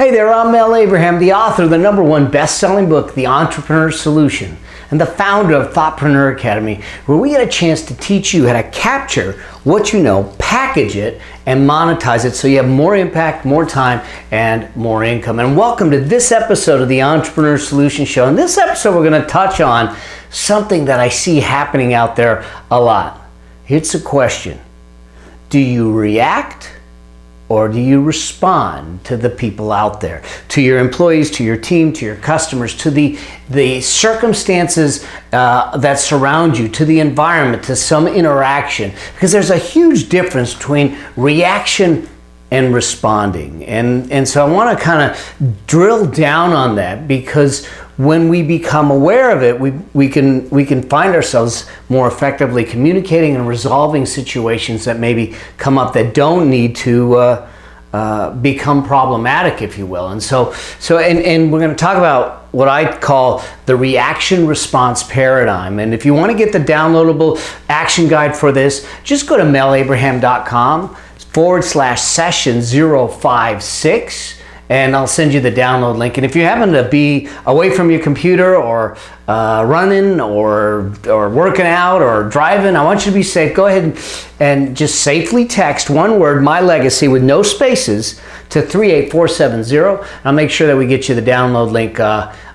Hey there, I'm Mel Abraham, the author of the #1 best-selling book, The Entrepreneur Solution, and the founder of Thoughtpreneur Academy, where we get a chance to teach you how to capture what you know, package it, and monetize it so you have more impact, more time, and more income. And welcome to this episode of the Entrepreneur Solution Show. In this episode, we're going to touch on something that I see happening out there a lot. It's a question. Do you react or do you respond to the people out there, to your employees, to your team, to your customers, to the circumstances that surround you, to the environment, to some interaction? Because there's a huge difference between reaction and responding. And so I want to kind of drill down on that, because when we become aware of it, we can find ourselves more effectively communicating and resolving situations that maybe come up that don't need to become problematic, if you will. And so we're going to talk about what I call the reaction response paradigm. And if you want to get the downloadable action guide for this, just go to melabraham.com/session056. and I'll send you the download link. And if you happen to be away from your computer or running or working out or driving, I want you to be safe. Go ahead and just safely text one word, My Legacy, with no spaces, to 38470. I'll make sure that we get you the download link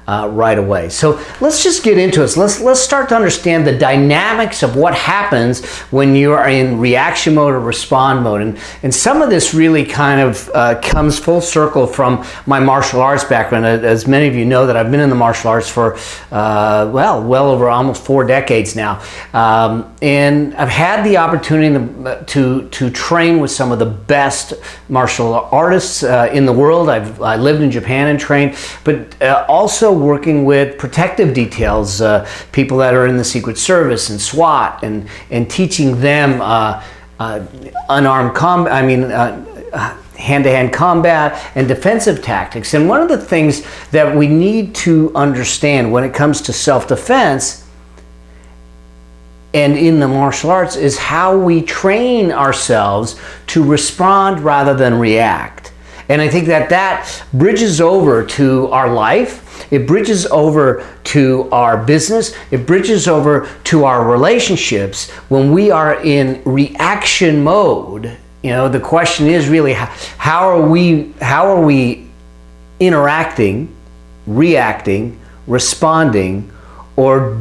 right away. So let's just get into it. Let's start to understand the dynamics of what happens when you are in reaction mode or respond mode. And some of this really kind of comes full circle from my martial arts background. As many of you know, that I've been in the martial arts for well over almost 4 decades now. And I've had the opportunity to train with some of the best martial artists in the world. I lived in Japan and trained, but also working with protective details, people that are in the Secret Service and SWAT, and teaching them unarmed combat, hand-to-hand combat and defensive tactics. And one of the things that we need to understand when it comes to self-defense and in the martial arts is how we train ourselves to respond rather than react. And I think that bridges over to our life. It bridges over to our business. It bridges over to our relationships. When we are in reaction mode, you know, the question is really how are we interacting, reacting, responding, or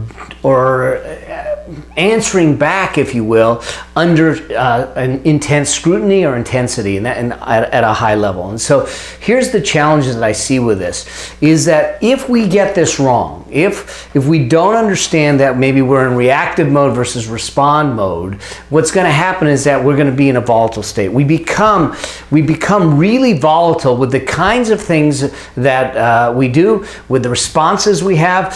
answering back, if you will, under an intense scrutiny or intensity, and at a high level. And so here's the challenges that I see with this, is that if we get this wrong, if we don't understand that maybe we're in reactive mode versus respond mode, what's going to happen is that we're going to be in a volatile state. We become really volatile with the kinds of things that we do, with the responses we have.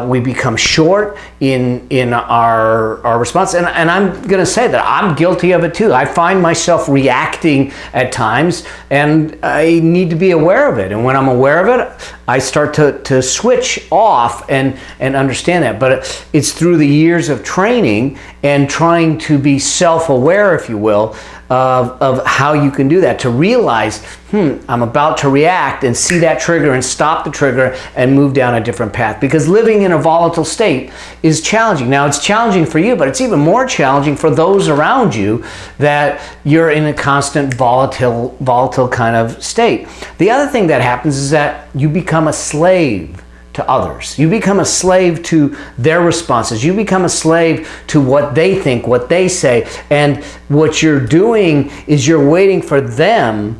We become short in our response, and I'm going to say that I'm guilty of it too. I find myself reacting at times, and I need to be aware of it. And when I'm aware of it, I start to switch off and understand that. But it's through the years of training and trying to be self-aware, if you will, of how you can do that, to realize, I'm about to react, and see that trigger and stop the trigger and move down a different path. Because living in a volatile state is challenging. Now, it's challenging for you, but it's even more challenging for those around you, that you're in a constant volatile kind of state. The other thing that happens is that you become a slave to others. You become a slave to their responses. You become a slave to what they think, what they say. And what you're doing is you're waiting for them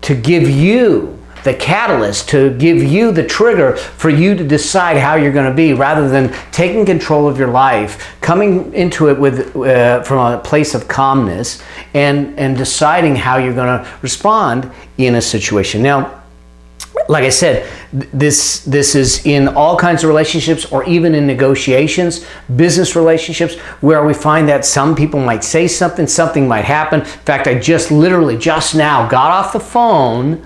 to give you the catalyst, to give you the trigger for you to decide how you're going to be, rather than taking control of your life, coming into it with from a place of calmness, and deciding how you're going to respond in a situation. Now, like I said, this is in all kinds of relationships, or even in negotiations, business relationships, where we find that some people might say something might happen. In fact, I just now got off the phone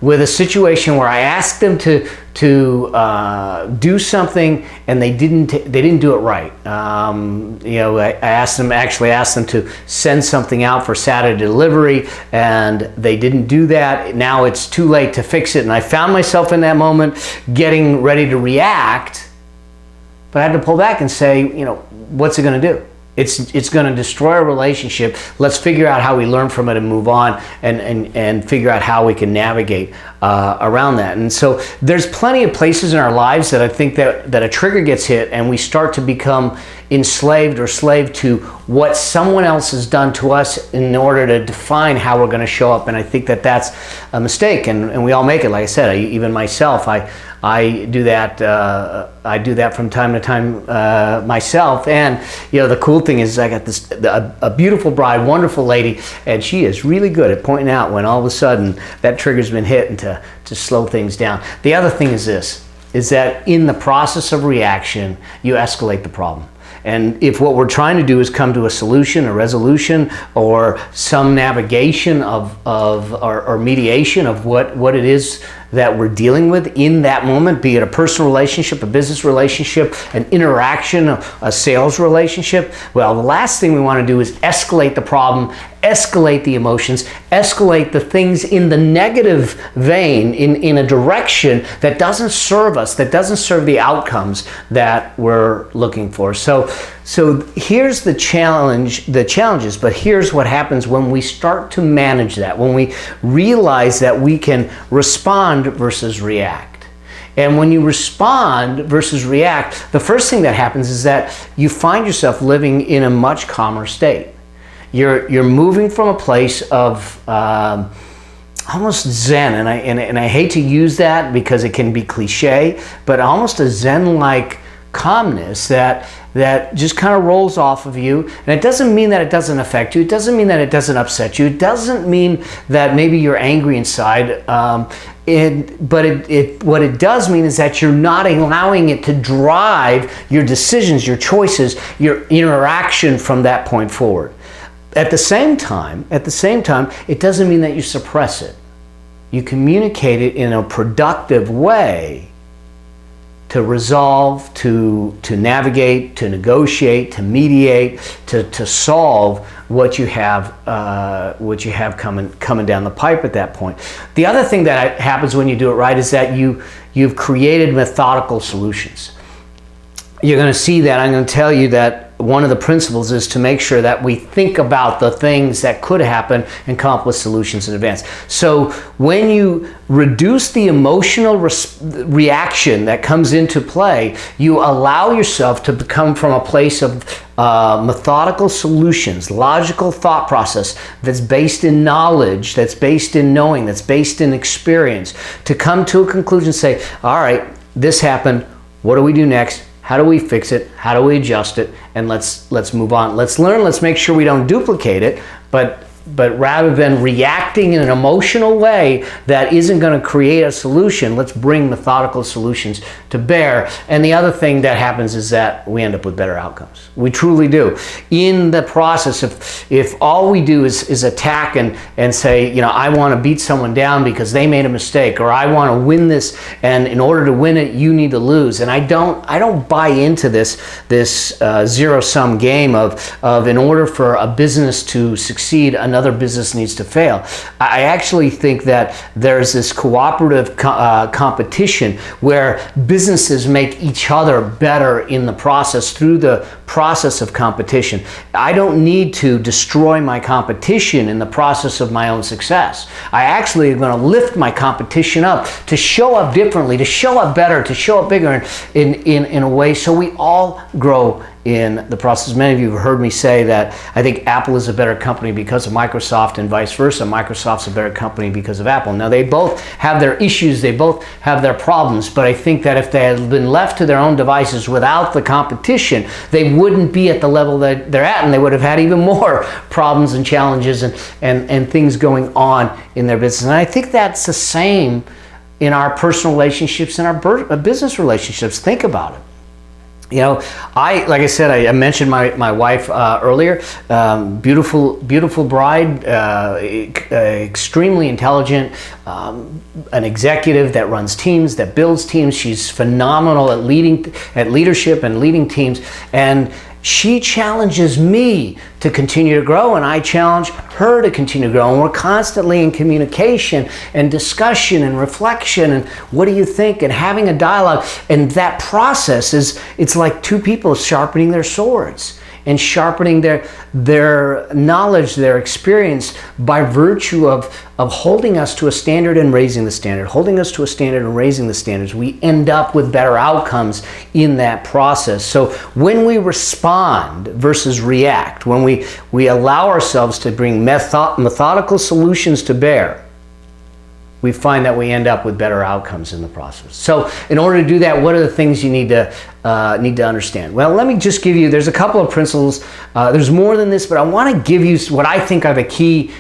with a situation where I asked them to do something and they didn't do it right. I actually asked them to send something out for Saturday delivery, and they didn't do that. Now it's too late to fix it, and I found myself in that moment getting ready to react, but I had to pull back and say, what's it going to do? It's going to destroy a relationship. Let's figure out how we learn from it and move on, and figure out how we can navigate around that. And so there's plenty of places in our lives that I think that a trigger gets hit and we start to become enslaved or slave to what someone else has done to us in order to define how we're going to show up. And I think that that's a mistake, and we all make it. Like I said, even myself, I do that. I do that from time to time myself. And the cool thing is, I got a beautiful bride, wonderful lady, and she is really good at pointing out when all of a sudden that trigger's been hit, and to slow things down. The other thing is this: is that in the process of reaction, you escalate the problem. And if what we're trying to do is come to a solution, a resolution, or some navigation or mediation of what it is that we're dealing with in that moment, be it a personal relationship, a business relationship, an interaction, a sales relationship, well, the last thing we want to do is escalate the problem, escalate the emotions, escalate the things in the negative vein, in a direction that doesn't serve us, that doesn't serve the outcomes that we're looking for. So here's the challenges, but here's what happens when we start to manage that, when we realize that we can respond versus react. And when you respond versus react, the first thing that happens is that you find yourself living in a much calmer state. You're moving from a place of almost Zen, and I hate to use that because it can be cliche, but almost a Zen-like calmness that just kind of rolls off of you. And it doesn't mean that it doesn't affect you. It doesn't mean that it doesn't upset you. It doesn't mean that maybe you're angry inside. But what it does mean is that you're not allowing it to drive your decisions, your choices, your interaction from that point forward. At the same time, it doesn't mean that you suppress it. You communicate it in a productive way to resolve, to navigate, to negotiate, to mediate, to solve what you have coming down the pipe at that point. The other thing that happens when you do it right is that you've created methodical solutions. You're going to see that. I'm going to tell you that one of the principles is to make sure that we think about the things that could happen and come up with solutions in advance. So when you reduce the emotional reaction that comes into play, you allow yourself to come from a place of methodical solutions, logical thought process that's based in knowledge, that's based in knowing, that's based in experience, to come to a conclusion, say, all right, this happened, what do we do next? How do we fix it? How do we adjust it? And let's move on. Let's learn. Let's make sure we don't duplicate it. But rather than reacting in an emotional way that isn't going to create a solution, let's bring methodical solutions to bear. And the other thing that happens is that we end up with better outcomes. We truly do. In the process, if all we do is attack and say, I want to beat someone down because they made a mistake, or I want to win this, and in order to win it, you need to lose. And I don't buy into this zero-sum game of in order for a business to succeed, another business needs to fail. I actually think that there's this cooperative competition where businesses make each other better in the process through the process of competition. I don't need to destroy my competition in the process of my own success. I actually am going to lift my competition up to show up differently, to show up better, to show up bigger in a way so we all grow in the process. Many of you have heard me say that I think Apple is a better company because of Microsoft, and vice versa. Microsoft's a better company because of Apple. Now, they both have their issues, they both have their problems, but I think that if they had been left to their own devices without the competition, they wouldn't be at the level that they're at, and they would have had even more problems and challenges and things going on in their business. And I think that's the same in our personal relationships and our business relationships. Think about it. You know, like I said, I mentioned my wife earlier. Beautiful bride, extremely intelligent, an executive that runs teams, that builds teams. She's phenomenal at leadership and leading teams, and she challenges me to continue to grow, and I challenge her to continue to grow. And we're constantly in communication and discussion and reflection and what do you think, and having a dialogue. And that process it's like two people sharpening their swords and sharpening their knowledge, their experience, by virtue of holding us to a standard and raising the standard, holding us to a standard and raising the standards. We end up with better outcomes in that process. So when we respond versus react, when we allow ourselves to bring methodical solutions to bear, we find that we end up with better outcomes in the process. So in order to do that, what are the things you need to understand? Well, let me just give you, there's a couple of principles. There's more than this, but I want to give you what I think are the key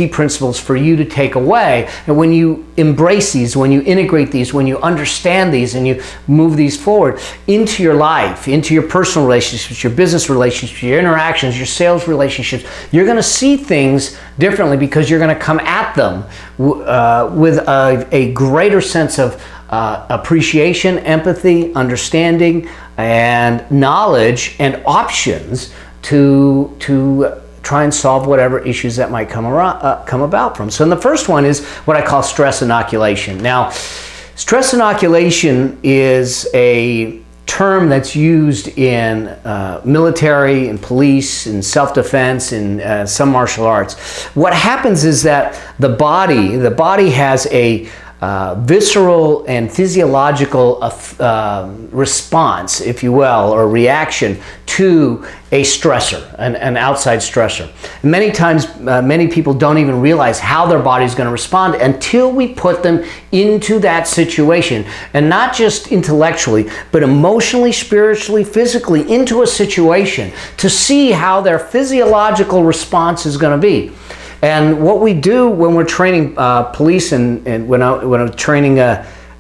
principles for you to take away. And when you embrace these, when you integrate these, when you understand these, and you move these forward into your life, into your personal relationships, your business relationships, your interactions, your sales relationships, you're going to see things differently, because you're going to come at them with a greater sense of appreciation, empathy, understanding, and knowledge, and options to try and solve whatever issues that might come about from. So the first one is what I call stress inoculation. Now, stress inoculation is a term that's used in military and police and self-defense and some martial arts. What happens is that the body has a visceral and physiological response, if you will, or reaction to a stressor, an outside stressor. Many times, many people don't even realize how their body's going to respond until we put them into that situation. And not just intellectually, but emotionally, spiritually, physically, into a situation to see how their physiological response is going to be. And what we do when we're training police and when I'm training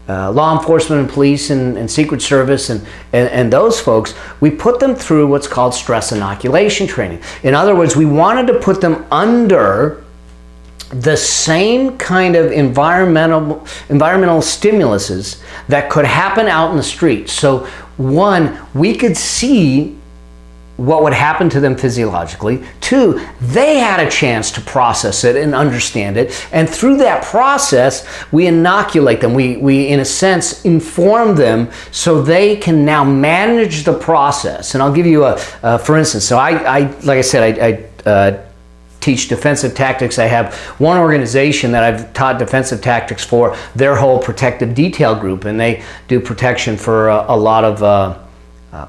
law enforcement and police and Secret Service and those folks, we put them through what's called stress inoculation training. In other words, we wanted to put them under the same kind of environmental stimuluses that could happen out in the street. So one, we could see what would happen to them physiologically. Two, they had a chance to process it and understand it. And through that process, we inoculate them. We in a sense, inform them so they can now manage the process. And I'll give you for instance, so I like I said, I teach defensive tactics. I have one organization that I've taught defensive tactics for, their whole protective detail group, and they do protection for a lot of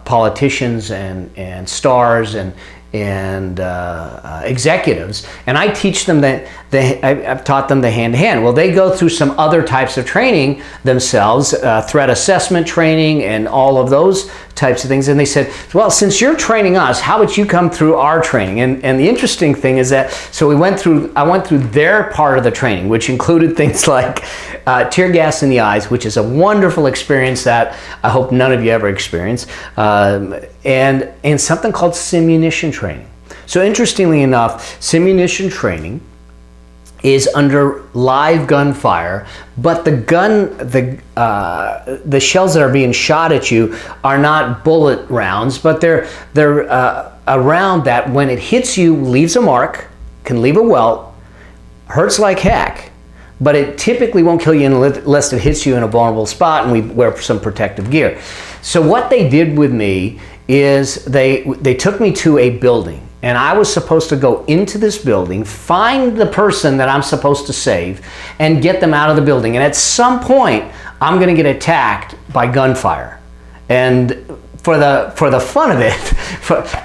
politicians and stars and executives, and I teach them that I've taught them the hand-to-hand. Well, they go through some other types of training themselves, threat assessment training and all of those types of things, and they said, well, since you're training us, how about you come through our training? And the interesting thing is that, so I went through their part of the training, which included things like tear gas in the eyes, which is a wonderful experience that I hope none of you ever experience, and something called simunition training. So interestingly enough, simunition training is under live gunfire, but the shells that are being shot at you are not bullet rounds, but they're a round that when it hits you leaves a mark, can leave a welt, hurts like heck, but it typically won't kill you unless it hits you in a vulnerable spot, and we wear some protective gear. So what they did with me is they took me to a building, and I was supposed to go into this building, find the person that I'm supposed to save, and get them out of the building. And at some point, I'm going to get attacked by gunfire. And for the fun of it,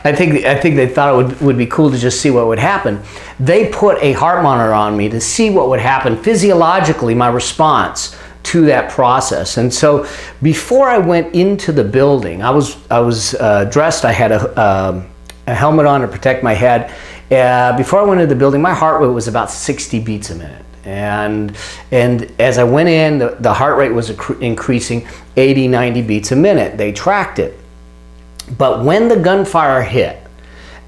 I think they thought it would be cool to just see what would happen. They put a heart monitor on me to see what would happen physiologically, my response to that process. And so before I went into the building, I was dressed. I had a helmet on to protect my head. Before I went into the building, my heart rate was about 60 beats a minute. And as I went in, the heart rate was increasing 80, 90 beats a minute. They tracked it. But when the gunfire hit,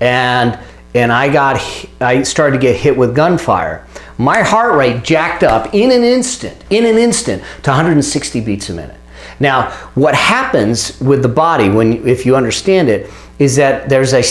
and I started to get hit with gunfire, my heart rate jacked up in an instant to 160 beats a minute. Now, what happens with the body, if you understand it, is that there's a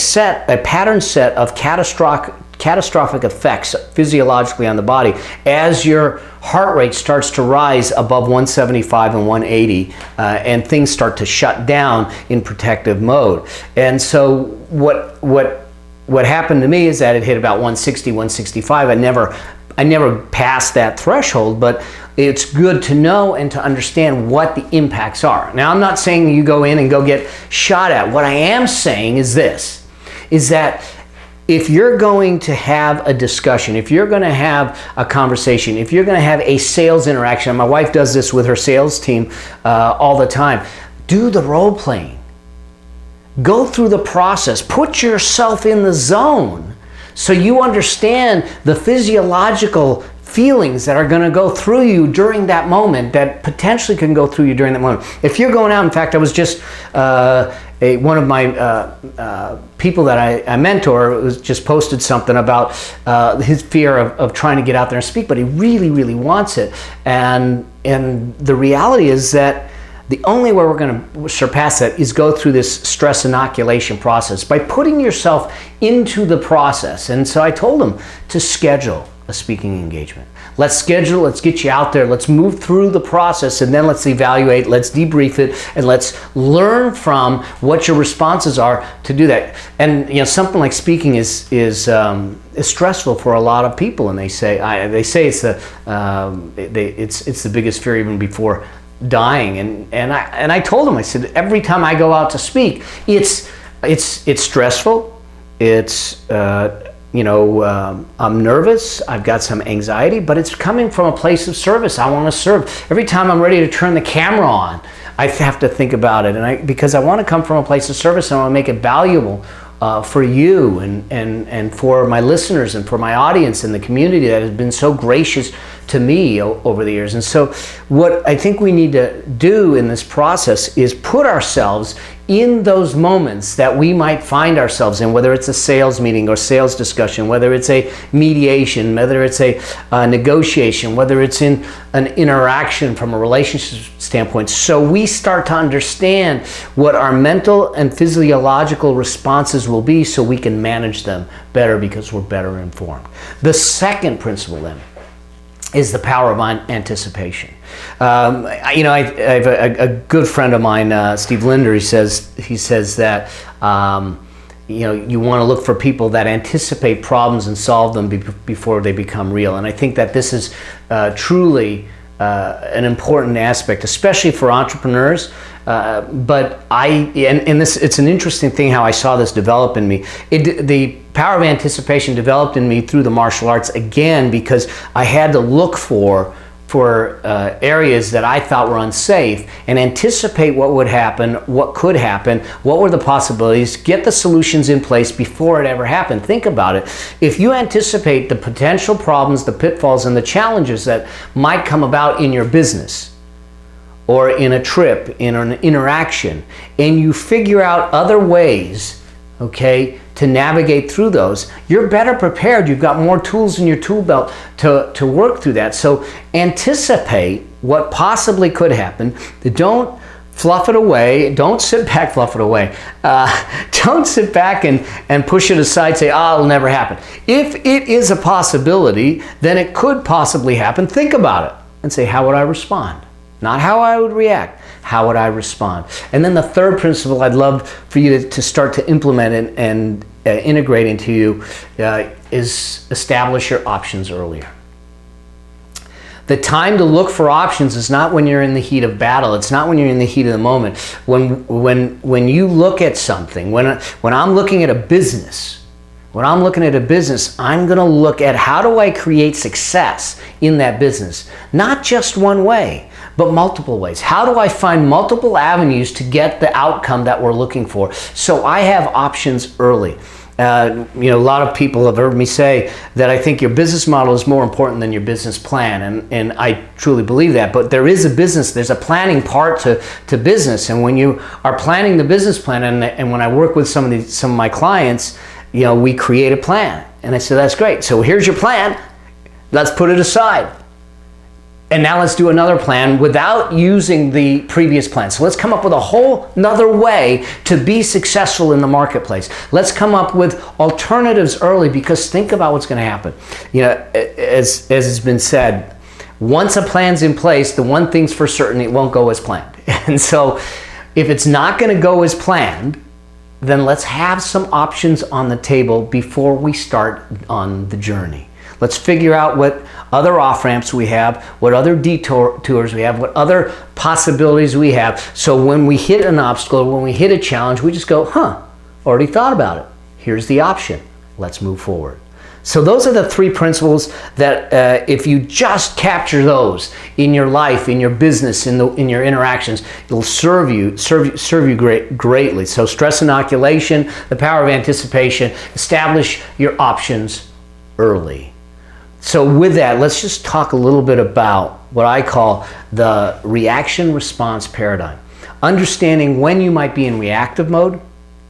pattern set of catastrophic effects physiologically on the body as your heart rate starts to rise above 175 and 180, and things start to shut down in protective mode. And so what happened to me is that it hit about 160, 165. I never passed that threshold, but it's good to know and to understand what the impacts are. Now, I'm not saying you go in and go get shot at. What I am saying is this, is that if you're going to have a discussion, if you're going to have a conversation, if you're going to have a sales interaction, my wife does this with her sales team all the time, do the role playing. Go through the process. Put yourself in the zone so you understand the physiological feelings that are going to go through you during that moment, that potentially can go through you during that moment. If you're going out, in fact, I was just one of my people that I mentor was just posted something about his fear of trying to get out there and speak, but he really, really wants it. And the reality is that the only way we're going to surpass that is go through this stress inoculation process by putting yourself into the process. And so I told him to schedule a speaking engagement. Let's schedule, let's get you out there, let's move through the process, and then let's evaluate, let's debrief it, and let's learn from what your responses are to do that. And something like speaking is stressful for a lot of people, and they say it's the biggest fear even before dying. And I told them, I said, every time I go out to speak, it's stressful. I'm nervous, I've got some anxiety, but it's coming from a place of service. I want to serve. Every time I'm ready to turn the camera on, I have to think about it, because I want to come from a place of service, and I want to make it valuable for you and for my listeners and for my audience and the community that has been so gracious to me over the years. And so what I think we need to do in this process is put ourselves in those moments that we might find ourselves in, whether it's a sales meeting or sales discussion, whether it's a mediation, whether it's a negotiation, whether it's in an interaction from a relationship standpoint. So we start to understand what our mental and physiological responses will be, so we can manage them better because we're better informed. The second principle then is the power of anticipation. I have a good friend of mine, Steve Linder. He says that you want to look for people that anticipate problems and solve them before they become real. And I think that this is truly an important aspect, especially for entrepreneurs. But it's an interesting thing how I saw this develop in me. The power of anticipation developed in me through the martial arts, again, because I had to look for areas that I thought were unsafe and anticipate what would happen, what could happen, what were the possibilities, get the solutions in place before it ever happened. Think about it. If you anticipate the potential problems, the pitfalls, and the challenges that might come about in your business, or in a trip, in an interaction, and you figure out other ways, to navigate through those, you're better prepared. You've got more tools in your tool belt to work through that. So anticipate what possibly could happen. Don't fluff it away. Don't sit back, fluff it away. Don't sit back and push it aside, say, it'll never happen. If it is a possibility, then it could possibly happen. Think about it and say, how would I respond? Not how I would react, how would I respond? And then the third principle I'd love for you to start to implement and integrate into you is establish your options earlier. The time to look for options is not when you're in the heat of battle. It's not when you're in the heat of the moment. When you look at something, when I'm looking at a business, I'm going to look at how do I create success in that business? Not just one way, but multiple ways. How do I find multiple avenues to get the outcome that we're looking for? So I have options early. a lot of people have heard me say that I think your business model is more important than your business plan, and I truly believe that. But there's a planning part to business, and when you are planning the business plan, and when I work with some of my clients, we create a plan, and I say, that's great. So here's your plan. Let's put it aside. And now let's do another plan without using the previous plan. So let's come up with a whole nother way to be successful in the marketplace. Let's come up with alternatives early, because think about what's going to happen. As has been said, once a plan's in place, the one thing's for certain, it won't go as planned. And so if it's not going to go as planned, then let's have some options on the table before we start on the journey. Let's figure out what other off-ramps we have, what other detours we have, what other possibilities we have. So when we hit an obstacle, when we hit a challenge, we just go, already thought about it. Here's the option. Let's move forward. So those are the three principles that if you just capture those in your life, in your business, in your interactions, it'll serve you greatly. So stress inoculation, the power of anticipation, establish your options early. So with that, let's just talk a little bit about what I call the reaction response paradigm. Understanding when you might be in reactive mode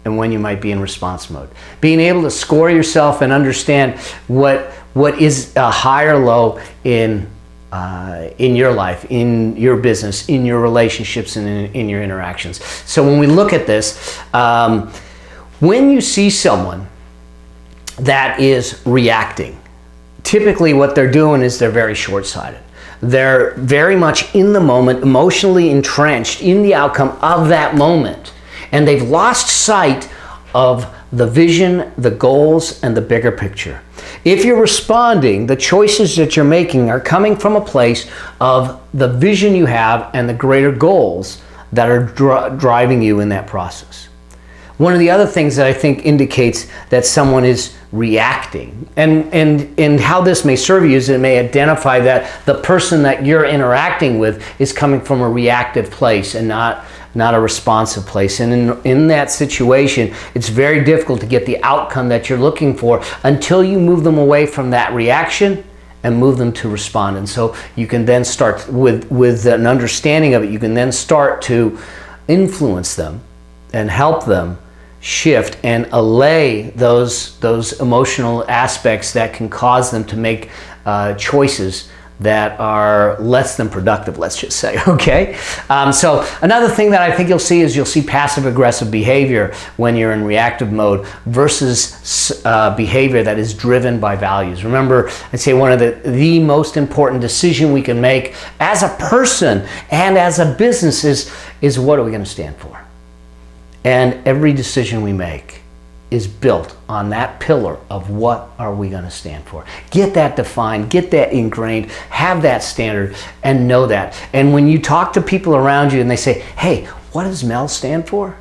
and when you might be in response mode. Being able to score yourself and understand what is a high or low in your life, in your business, in your relationships, and in your interactions. So when we look at this, when you see someone that is reacting, typically what they're doing is they're very short-sighted. They're very much in the moment, emotionally entrenched in the outcome of that moment. And they've lost sight of the vision, the goals, and the bigger picture. If you're responding, the choices that you're making are coming from a place of the vision you have and the greater goals that are driving you in that process. One of the other things that I think indicates that someone is reacting, and how this may serve you is it may identify that the person that you're interacting with is coming from a reactive place and not a responsive place. And in that situation, it's very difficult to get the outcome that you're looking for until you move them away from that reaction and move them to respond. And so you can then start with an understanding of it, you can then start to influence them and help them shift and allay those emotional aspects that can cause them to make choices that are less than productive, let's just say, okay? So another thing that I think you'll see passive aggressive behavior when you're in reactive mode versus behavior that is driven by values. Remember, I'd say one of the most important decision we can make as a person and as a business is what are we gonna stand for? And every decision we make is built on that pillar of what are we going to stand for. Get that defined, get that ingrained, have that standard, and know that. And when you talk to people around you and they say, hey, what does Mel stand for?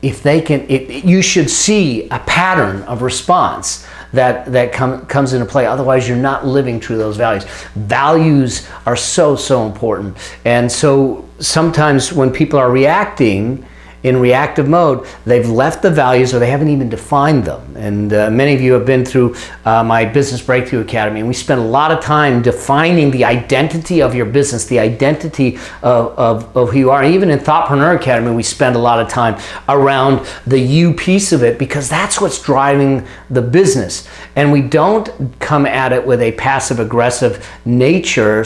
If they can, you should see a pattern of response that comes into play. Otherwise, you're not living true to those values. Values are so important. And so sometimes when people are reacting in reactive mode, they've left the values or they haven't even defined them. And many of you have been through my Business Breakthrough Academy, and we spend a lot of time defining the identity of your business, the identity of who you are. And even in Thoughtpreneur Academy, we spend a lot of time around the you piece of it, because that's what's driving the business. And we don't come at it with a passive-aggressive nature,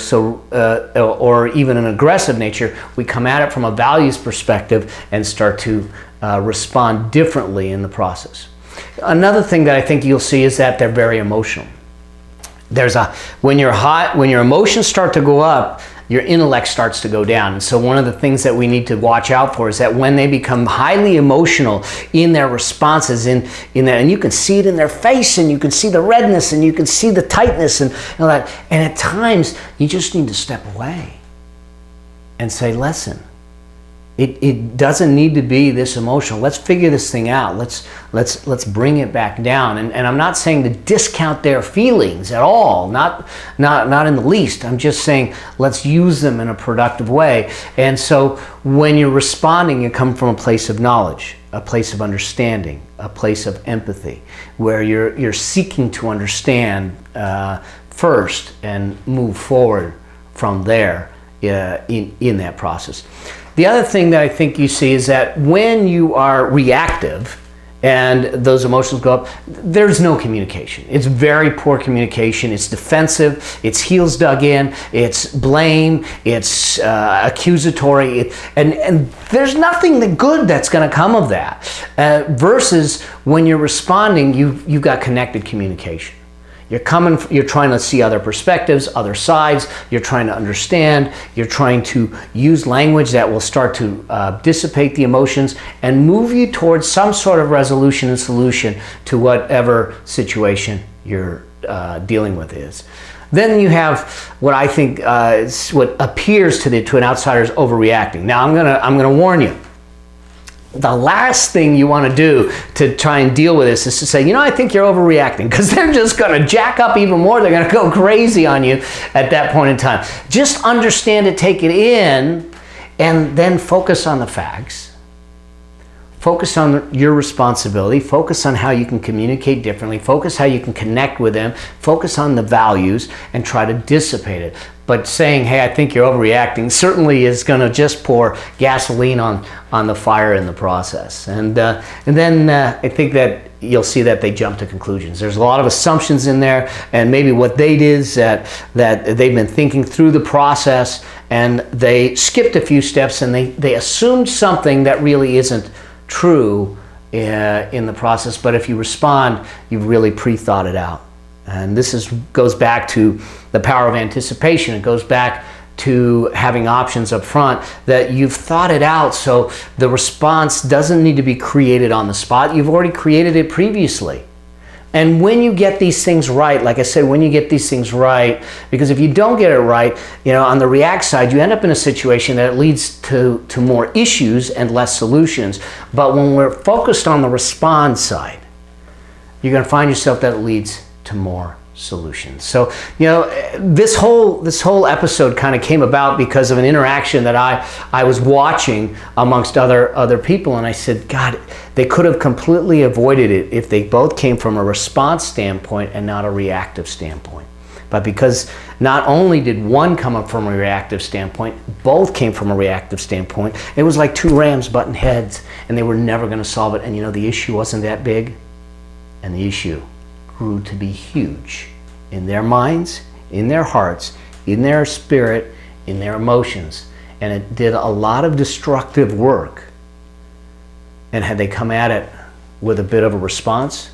or even an aggressive nature. We come at it from a values perspective and start to respond differently in the process. Another thing that I think you'll see is that they're very emotional. When your emotions start to go up, your intellect starts to go down. And so one of the things that we need to watch out for is that when they become highly emotional in their responses, in that, and you can see it in their face, and you can see the redness, and you can see the tightness, and all that. And at times, you just need to step away and say, listen, It doesn't need to be this emotional. Let's figure this thing out. Let's bring it back down. And I'm not saying to discount their feelings at all. Not in the least. I'm just saying let's use them in a productive way. And so when you're responding, you come from a place of knowledge, a place of understanding, a place of empathy, where you're seeking to understand first and move forward from there in that process. The other thing that I think you see is that when you are reactive and those emotions go up, there's no communication. It's very poor communication. It's defensive. It's heels dug in. It's blame. It's accusatory. And there's nothing good that's going to come of that. Versus when you're responding, you've got connected communication. You're trying to see other perspectives, other sides. You're trying to understand. You're trying to use language that will start to dissipate the emotions and move you towards some sort of resolution and solution to whatever situation you're dealing with is. Then you have what I think is what appears to an outsider is overreacting. Now I'm gonna warn you. The last thing you want to do to try and deal with this is to say, I think you're overreacting, because they're just going to jack up even more. They're going to go crazy on you at that point in time. Just understand it, take it in, and then focus on the facts. Focus on your responsibility. Focus on how you can communicate differently. Focus how you can connect with them. Focus on the values and try to dissipate it. But saying, hey, I think you're overreacting certainly is going to just pour gasoline on the fire in the process. And then I think that you'll see that they jump to conclusions. There's a lot of assumptions in there, and maybe what they did is that they've been thinking through the process and they skipped a few steps and they assumed something that really isn't true in the process. But if you respond, you've really pre-thought it out. And this goes back to the power of anticipation. It goes back to having options up front, that you've thought it out, so the response doesn't need to be created on the spot. You've already created it previously. And when you get these things right, like I said, when you get these things right, because if you don't get it right, on the react side, you end up in a situation that leads to more issues and less solutions. But when we're focused on the respond side, you're going to find yourself that it leads to more solutions. So, this whole episode kind of came about because of an interaction that I was watching amongst other people, and I said, God, they could have completely avoided it if they both came from a response standpoint and not a reactive standpoint. But because not only did one come up from a reactive standpoint, both came from a reactive standpoint. It was like two rams butting heads, and they were never going to solve it. And the issue wasn't that big, and the issue grew to be huge in their minds, in their hearts, in their spirit, in their emotions. And it did a lot of destructive work. And had they come at it with a bit of a response,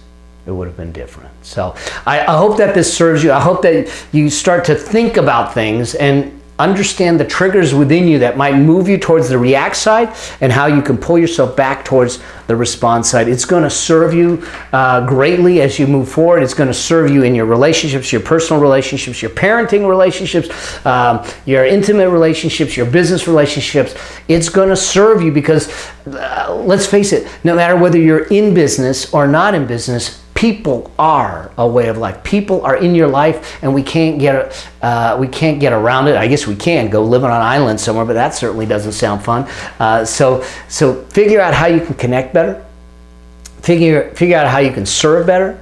it would have been different. So I hope that this serves you. I hope that you start to think about things and understand the triggers within you that might move you towards the react side, and how you can pull yourself back towards the response side. It's going to serve you greatly as you move forward. It's going to serve you in your relationships, your personal relationships, your parenting relationships, your intimate relationships, your business relationships. It's going to serve you because, let's face it, no matter whether you're in business or not in business, people are a way of life. People are in your life, and we can't get around it. I guess we can go live on an island somewhere, but that certainly doesn't sound fun. So figure out how you can connect better. Figure out how you can serve better.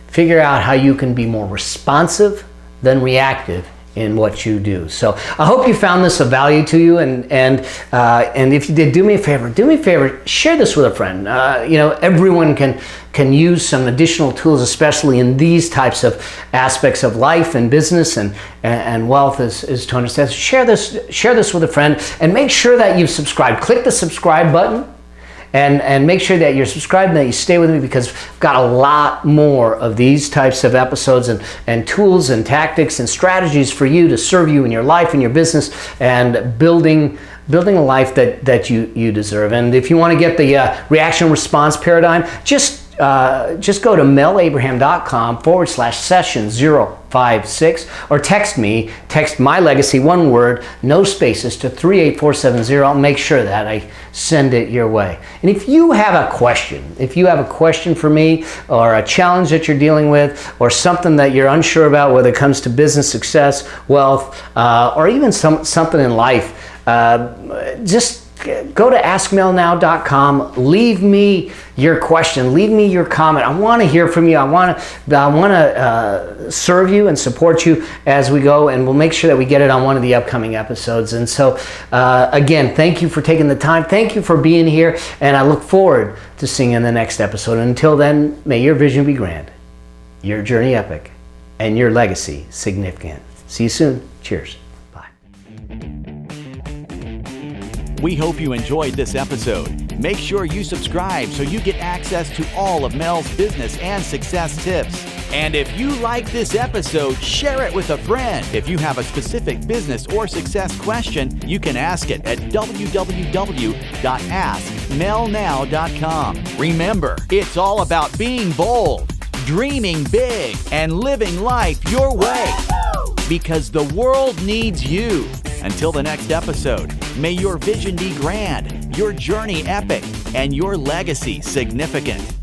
Figure out how you can be more responsive than reactive in what you do. So I hope you found this of value to you, and if you did, do me a favor, share this with a friend. Everyone can use some additional tools, especially in these types of aspects of life and business and wealth, is to understand. Share this with a friend, and make sure that you've subscribed. Click the subscribe button. And make sure that you're subscribed and that you stay with me, because I've got a lot more of these types of episodes and tools and tactics and strategies for you to serve you in your life and your business, and building a life that you deserve. And if you want to get the reaction response paradigm, just just go to melabraham.com/session 056 or text my legacy, one word, no spaces, to 38470. I'll make sure that I send it your way. And if you have a question for me, or a challenge that you're dealing with, or something that you're unsure about, whether it comes to business success, wealth, or even something in life, just go to askmelnow.com. Leave me your question. Leave me your comment. I want to hear from you. I want to serve you and support you as we go, and we'll make sure that we get it on one of the upcoming episodes. And so, again, thank you for taking the time. Thank you for being here, and I look forward to seeing you in the next episode. And until then, may your vision be grand, your journey epic, and your legacy significant. See you soon. Cheers. We hope you enjoyed this episode. Make sure you subscribe so you get access to all of Mel's business and success tips. And if you like this episode, share it with a friend. If you have a specific business or success question, you can ask it at www.askmelnow.com. Remember, it's all about being bold, dreaming big, and living life your way. Because the world needs you. Until the next episode, may your vision be grand, your journey epic, and your legacy significant.